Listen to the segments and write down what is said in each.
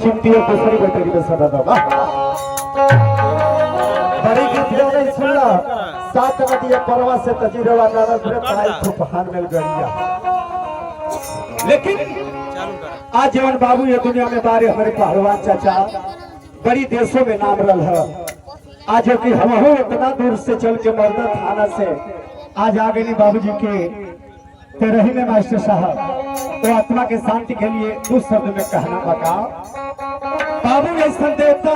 चिमटी और दूसरी बैटरी में सदा दबा बड़ी गीतियों ने सुनला 7 नदिया परवा से तजीरवा नाना ताई तूफान में गड़िया। लेकिन आज जवान बाबू ये दुनिया में बारे हमारे पहलवान चाचा बड़ी देशों में नाम रल है। आज कि हम इतना दूर से चल के मर्दा थाना से आज आ गए बाबूजी के तेरही में मास्टर साहब तो आत्मा के शांति के लिए 2 शब्द में कहना बता। बाबू ऐसा देवता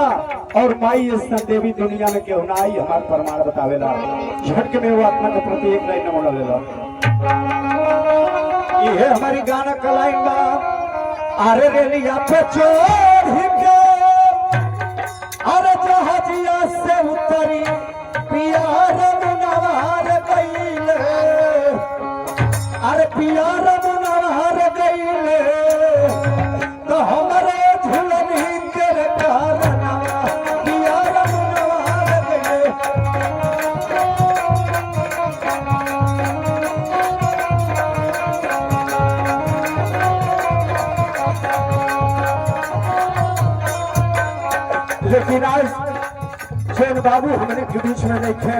और माई ऐसा देवी दुनिया में क्यों ना आई हमार प्रमाण बतावेला। झटक में वो आत्मा के प्रति एक लाइन बोल लेला। ये हमारी गाना का लाइन बा। अरे रेलिया पे चढ़ के अरे जहाजिया से उतरी पियार मुनवार गईले। अरे पियार मुनवार गईले तो हमारे झुलनी के कारना पियार मुनवार गईले। लेकिन आज जैन बाबू हमने के बीच में नहीं थे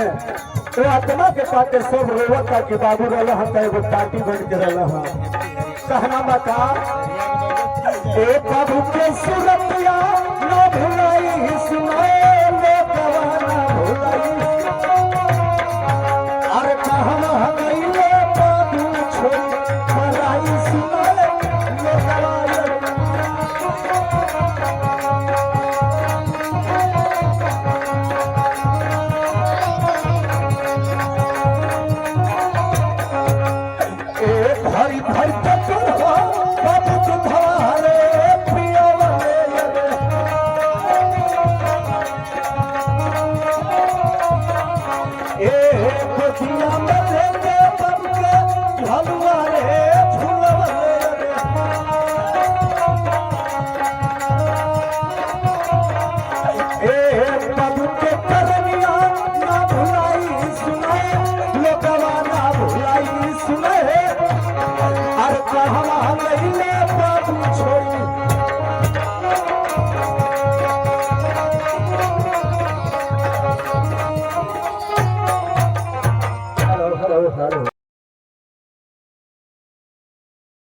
तो आत्मा के पाते सब रोवत के बाबू रहल हन एगो टाटी बन के रहल हन। कहना बता ए बाबू के सुरतिया न भुलाई सुनाए लोकवा न भुलाई। अरे कहना गईले बाबू छोड़ पराई सुनाए लोकवा। बाबू छोड़ी